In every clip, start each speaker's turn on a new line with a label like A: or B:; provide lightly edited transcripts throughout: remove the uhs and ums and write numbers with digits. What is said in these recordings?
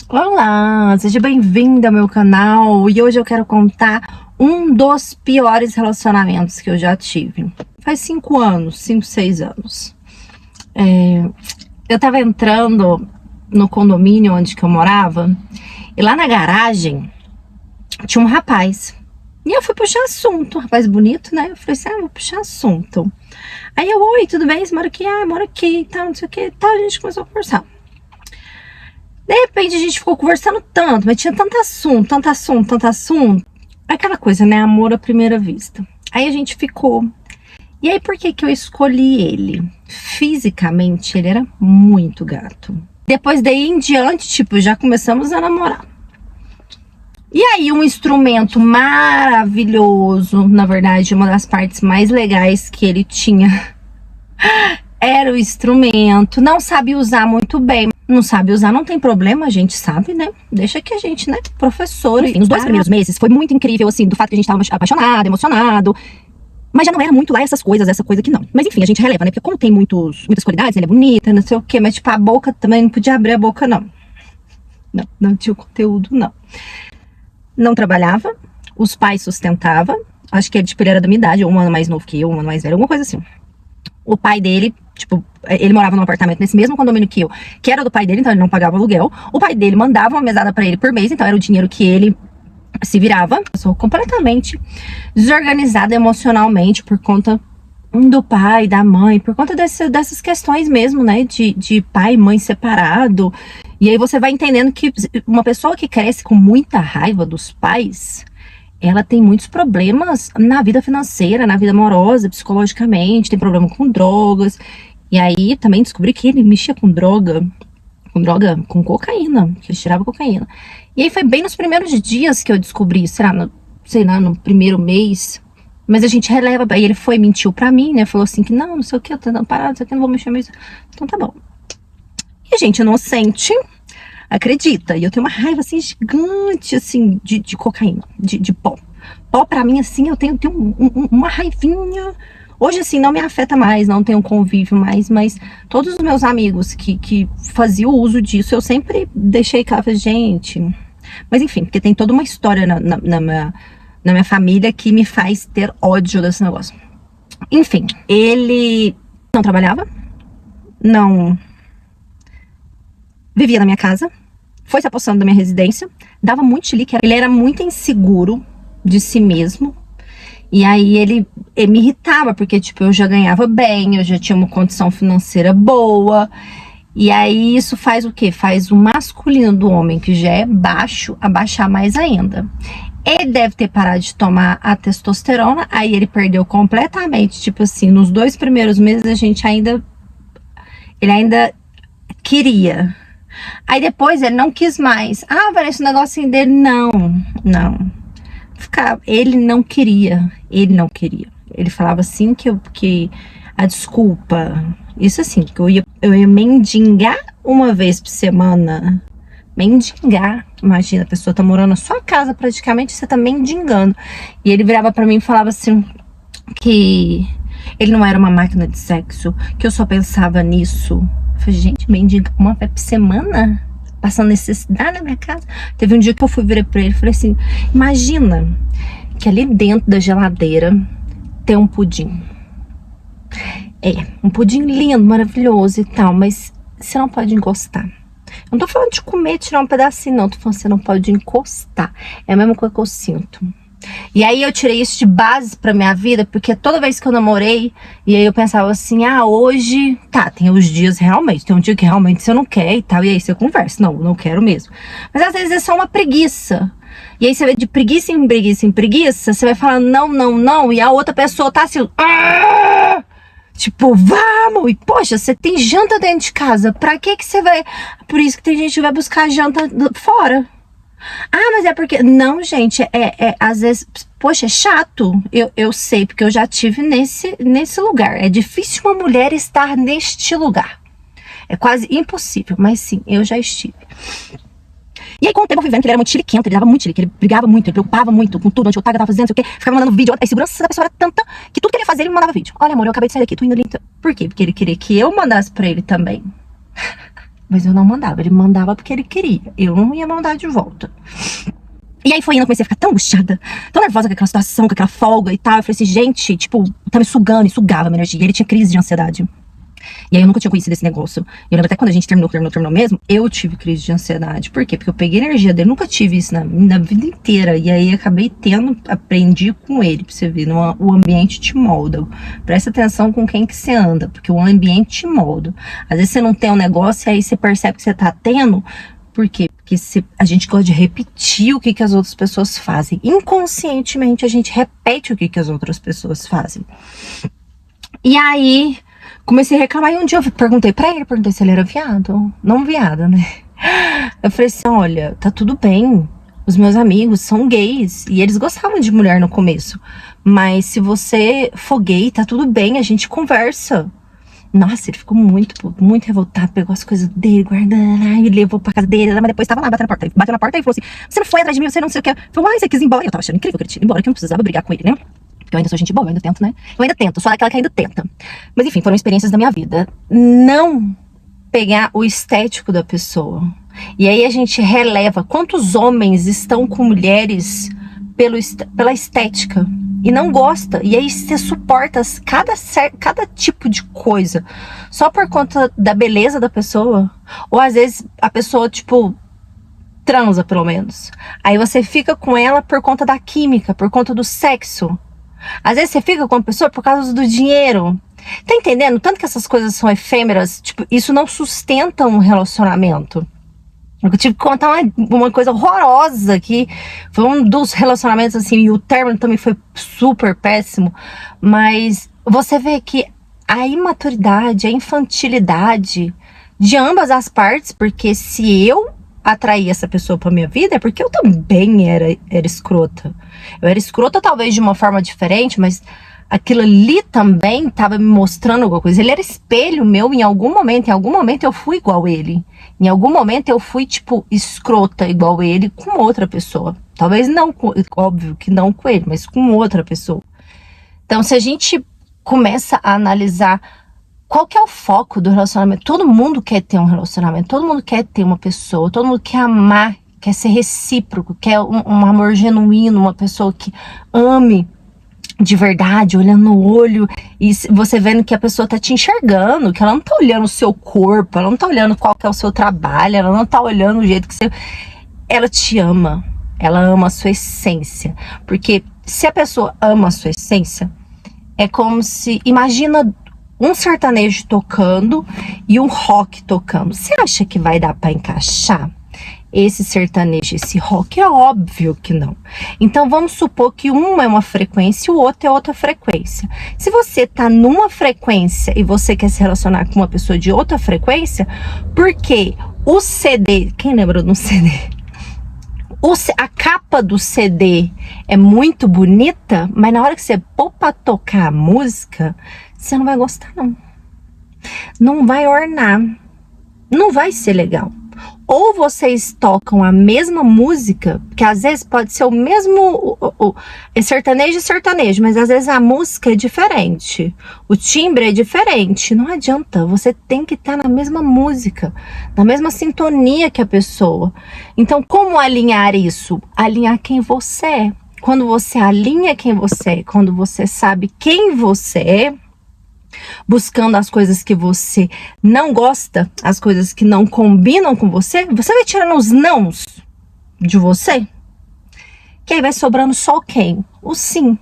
A: Olá, seja bem-vinda ao meu canal e hoje eu quero contar um dos piores relacionamentos que eu já tive. Faz 5 anos, 5, 6 anos. Eu tava entrando no condomínio onde que eu morava e lá na garagem tinha um rapaz. E eu fui puxar assunto, um rapaz bonito, né? Eu falei assim, vou puxar assunto. Aí eu, oi, tudo bem? Você mora aqui? Moro aqui e tal, não sei o que. Tal, a gente começou a conversar. De repente a gente ficou conversando tanto, mas tinha tanto assunto, tanto assunto, tanto assunto. Aquela coisa, né? Amor à primeira vista. Aí a gente ficou. E aí por que que eu escolhi ele? Fisicamente ele era muito gato. Depois daí em diante, tipo, já começamos a namorar. E aí um instrumento maravilhoso, na verdade uma das partes mais legais que ele tinha era o instrumento. Não sabe usar muito bem. Não sabe usar, não tem problema, a gente sabe, né? Deixa que a gente, né? Professor. Enfim, os 2 primeiros meses foi muito incrível, assim, do fato que a gente tava apaixonado, emocionado. Mas já não era muito lá essas coisas, essa coisa que não. Mas enfim, a gente releva, né? Porque como tem muitas qualidades, ele é bonita, não sei o quê. Mas tipo, a boca também não podia abrir a boca, não. Não tinha o conteúdo, não. Não trabalhava, os pais sustentavam. Acho que ele, tipo, ele era da minha idade, um ano mais novo que eu, um ano mais velho, alguma coisa assim. O pai dele, tipo, ele morava num apartamento nesse mesmo condomínio que eu, que era do pai dele, então ele não pagava aluguel. O pai dele mandava uma mesada pra ele por mês, então era o dinheiro que ele se virava. Eu sou completamente desorganizada emocionalmente por conta do pai, da mãe, por conta dessas questões mesmo, né, de pai e mãe separado. E aí você vai entendendo que uma pessoa que cresce com muita raiva dos pais, ela tem muitos problemas na vida financeira, na vida amorosa, psicologicamente, tem problema com drogas. E aí também descobri que ele mexia com com cocaína, que ele tirava cocaína. E aí foi bem nos primeiros dias que eu descobri, sei lá, no primeiro mês. Mas a gente releva, aí ele mentiu pra mim, né, falou assim que não sei o que, eu tô tentando parar, não sei o que, não vou mexer mais. Então tá bom. E a gente inocente acredita, e eu tenho uma raiva assim gigante assim de cocaína, de pó. Pó pra mim assim, eu tenho uma raivinha. Hoje assim não me afeta mais, não tenho convívio mais, mas todos os meus amigos que faziam uso disso, eu sempre deixei claro, gente. Mas enfim, porque tem toda uma história na minha família que me faz ter ódio desse negócio. Enfim, ele não trabalhava, não vivia na minha casa, foi se apossando da minha residência, dava muito chilique, ele era muito inseguro de si mesmo. E aí ele me irritava, porque tipo, eu já ganhava bem, eu já tinha uma condição financeira boa. E aí isso faz o quê? Faz o masculino do homem, que já é baixo, abaixar mais ainda. Ele deve ter parado de tomar a testosterona, aí ele perdeu completamente, tipo assim, nos 2 primeiros meses ele ainda queria. Aí depois ele não quis mais. Vanessa, o negocinho dele, não. Ele não queria. Ele falava assim que a desculpa, isso assim, que eu ia mendigar uma vez por semana. Mendigar, imagina, a pessoa tá morando na sua casa praticamente, você tá mendigando. E ele virava pra mim e falava assim, que ele não era uma máquina de sexo, que eu só pensava nisso. Eu falei, gente, mendiga uma vez por semana? Passando necessidade na minha casa? Teve um dia que eu virei pra ele e falei assim, imagina que ali dentro da geladeira tem um pudim. Um pudim lindo, maravilhoso e tal, mas você não pode encostar. Eu não tô falando de comer, tirar um pedacinho, não. Tô falando que você não pode encostar. É a mesma coisa que eu sinto. E aí eu tirei isso de base pra minha vida, porque toda vez que eu namorei, e aí eu pensava assim, hoje, tá, tem os dias realmente, tem um dia que realmente você não quer e tal, e aí você conversa, não quero mesmo. Mas às vezes é só uma preguiça. E aí você vai de preguiça em preguiça em preguiça, você vai falando não, e a outra pessoa tá assim, tipo, vamos! E poxa, você tem janta dentro de casa, pra que você vai... Por isso que tem gente que vai buscar janta fora. Mas é porque... Não, gente, às vezes... Poxa, é chato. Eu sei, porque eu já estive nesse lugar. É difícil uma mulher estar neste lugar. É quase impossível, mas sim, eu já estive. E aí, com o tempo, eu fui vendo que ele era muito chiliquento, ele dava muito chilique, ele brigava muito, ele preocupava muito com tudo, onde eu tava fazendo, não sei o quê, ficava mandando vídeo. A segurança da pessoa era tanta que tudo que ele fazia, ele me mandava vídeo. Olha, amor, eu acabei de sair daqui, tô indo ali. Por quê? Porque ele queria que eu mandasse pra ele também. Mas eu não mandava. Ele mandava porque ele queria. Eu não ia mandar de volta. E aí foi indo, eu comecei a ficar tão angustiada, tão nervosa com aquela situação, com aquela folga e tal. Eu falei assim, gente, tipo, tá me sugando e sugava a minha energia. Ele tinha crise de ansiedade. E aí eu nunca tinha conhecido esse negócio. Eu lembro até quando a gente terminou mesmo, eu tive crise de ansiedade. Por quê? Porque eu peguei energia dele, nunca tive isso na vida inteira. E aí acabei aprendi com ele, pra você ver, o ambiente te molda. Presta atenção com quem que você anda, porque o ambiente te molda. Às vezes você não tem um negócio e aí você percebe que você tá tendo. Por quê? Porque a gente gosta de repetir o que as outras pessoas fazem. Inconscientemente a gente repete o que as outras pessoas fazem. E aí comecei a reclamar e um dia eu perguntei se ele era viado. Não viado, né? Eu falei assim, olha, tá tudo bem. Os meus amigos são gays e eles gostavam de mulher no começo. Mas se você for gay, tá tudo bem, a gente conversa. Nossa, ele ficou muito revoltado, pegou as coisas dele, guardando, e levou pra casa dele, mas depois tava lá, bateu na porta e falou assim, você não foi atrás de mim, você não sei o que. Falou, você quis ir embora. Eu tava achando incrível que ele tinha ido embora, que eu não precisava brigar com ele, né? Porque eu ainda sou gente boa, eu ainda tento, né? Eu ainda tento, sou aquela que ainda tenta. Mas enfim, foram experiências da minha vida. Não pegar o estético da pessoa. E aí a gente releva quantos homens estão com mulheres pela estética e não gosta. E aí você suporta cada tipo de coisa só por conta da beleza da pessoa. Ou às vezes a pessoa, tipo, transa pelo menos. Aí você fica com ela por conta da química, por conta do sexo. Às vezes você fica com a pessoa por causa do dinheiro. Tá entendendo? Tanto que essas coisas são efêmeras, tipo, isso não sustenta um relacionamento. Eu tive que contar uma coisa horrorosa que foi um dos relacionamentos, assim, e o término também foi super péssimo. Mas você vê que a imaturidade, a infantilidade de ambas as partes, porque se eu atrair essa pessoa pra minha vida, é porque eu também era escrota. Eu era escrota talvez de uma forma diferente, mas aquilo ali também tava me mostrando alguma coisa. Ele era espelho meu em algum momento eu fui igual ele. Em algum momento eu fui, tipo, escrota igual ele com outra pessoa. Talvez não, óbvio que não com ele, mas com outra pessoa. Então, se a gente começa a analisar qual que é o foco do relacionamento, todo mundo quer ter um relacionamento, todo mundo quer ter uma pessoa, todo mundo quer amar, quer ser recíproco, quer um amor genuíno, uma pessoa que ame de verdade, olhando no olho e você vendo que a pessoa tá te enxergando, que ela não tá olhando o seu corpo, ela não tá olhando qual que é o seu trabalho, ela não tá olhando o jeito que você... Ela te ama, ela ama a sua essência, porque se a pessoa ama a sua essência, é como se... Imagina um sertanejo tocando e um rock tocando. Você acha que vai dar pra encaixar esse sertanejo, esse rock? É óbvio que não. Então vamos supor que um é uma frequência e o outro é outra frequência. Se você tá numa frequência e você quer se relacionar com uma pessoa de outra frequência, porque o CD, quem lembra do CD? A capa do CD é muito bonita, mas na hora que você pôr pra tocar a música, você não vai gostar, não. Não vai ornar. Não vai ser legal. Ou vocês tocam a mesma música, que às vezes pode ser o mesmo é sertanejo, mas às vezes a música é diferente, o timbre é diferente, não adianta, você tem que estar na mesma música, na mesma sintonia que a pessoa. Então, como alinhar isso? Alinhar quem você é. Quando você alinha quem você é, quando você sabe quem você é, buscando as coisas que você não gosta, as coisas que não combinam com você, você vai tirando os nãos de você, que aí vai sobrando só quem? O sim.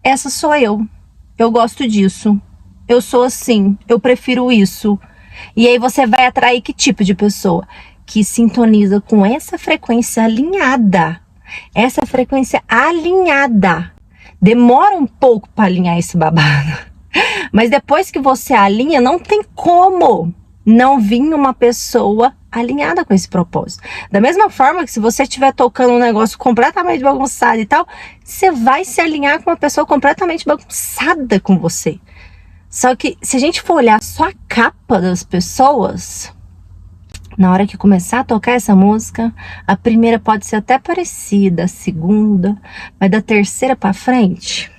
A: Essa sou eu gosto disso, eu sou assim, eu prefiro isso. E aí você vai atrair que tipo de pessoa? Que sintoniza com essa frequência alinhada. Essa frequência alinhada. Demora um pouco para alinhar esse babado. Mas depois que você alinha, não tem como não vir uma pessoa alinhada com esse propósito. Da mesma forma que se você estiver tocando um negócio completamente bagunçado e tal, você vai se alinhar com uma pessoa completamente bagunçada com você. Só que se a gente for olhar só a capa das pessoas, na hora que começar a tocar essa música, a primeira pode ser até parecida, a segunda, mas da terceira pra frente...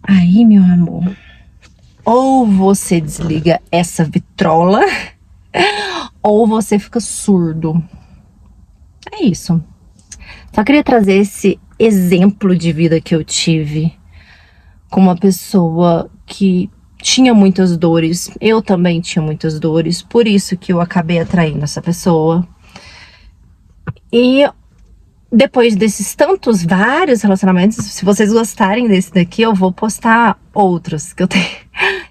A: Aí, meu amor, ou você desliga essa vitrola, ou você fica surdo. É isso. Só queria trazer esse exemplo de vida que eu tive com uma pessoa que tinha muitas dores. Eu também tinha muitas dores, por isso que eu acabei atraindo essa pessoa. E depois desses vários relacionamentos, se vocês gostarem desse daqui, eu vou postar outros que eu tenho.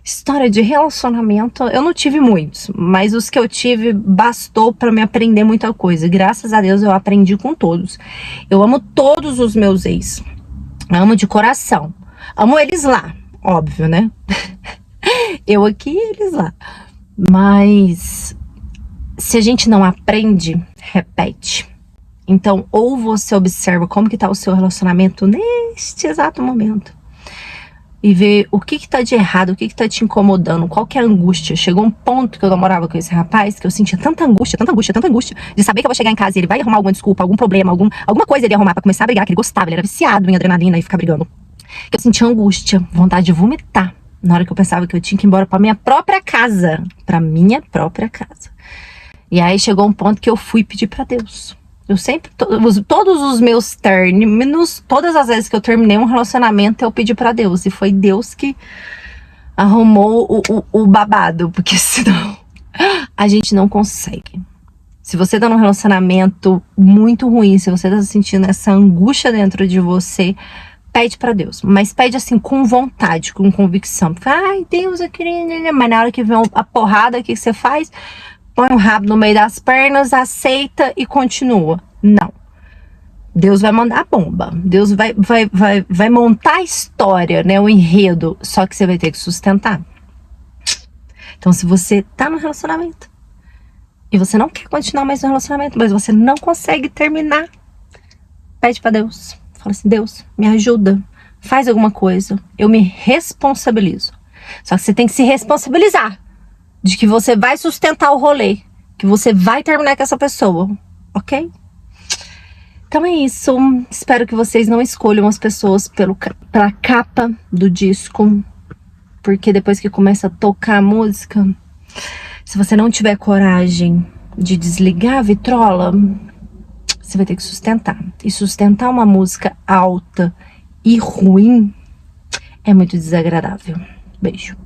A: História de relacionamento, eu não tive muitos, mas os que eu tive bastou pra me aprender muita coisa. Graças a Deus eu aprendi com todos. Eu amo todos os meus ex. Amo de coração. Amo eles lá, óbvio, né? Eu aqui e eles lá. Mas se a gente não aprende, repete. Então, ou você observa como que tá o seu relacionamento neste exato momento e vê o que tá de errado, o que tá te incomodando, qual que é a angústia. Chegou um ponto que eu namorava com esse rapaz que eu sentia tanta angústia de saber que eu vou chegar em casa e ele vai arrumar alguma desculpa, algum problema, alguma coisa ele ia arrumar pra começar a brigar, que ele gostava, ele era viciado em adrenalina e ficar brigando. Que eu sentia angústia, vontade de vomitar na hora que eu pensava que eu tinha que ir embora pra minha própria casa. E aí chegou um ponto que eu fui pedir pra Deus. Eu sempre, todos os meus términos, todas as vezes que eu terminei um relacionamento, eu pedi pra Deus. E foi Deus que arrumou o babado, porque senão a gente não consegue. Se você tá num relacionamento muito ruim, se você tá sentindo essa angústia dentro de você, pede pra Deus. Mas pede assim, com vontade, com convicção. Ai, Deus, eu queria... Mas na hora que vem a porrada, o que você faz? Põe o rabo no meio das pernas, aceita e continua. Não. Deus vai mandar a bomba. Deus vai montar a história, né? O enredo. Só que você vai ter que sustentar. Então, se você tá no relacionamento e você não quer continuar mais no relacionamento, mas você não consegue terminar, pede pra Deus. Fala assim, Deus, me ajuda. Faz alguma coisa. Eu me responsabilizo. Só que você tem que se responsabilizar de que você vai sustentar o rolê, que você vai terminar com essa pessoa, ok? Então é isso. Espero que vocês não escolham as pessoas pela capa do disco, porque depois que começa a tocar a música, se você não tiver coragem de desligar a vitrola, você vai ter que sustentar. E sustentar uma música alta e ruim é muito desagradável. Beijo.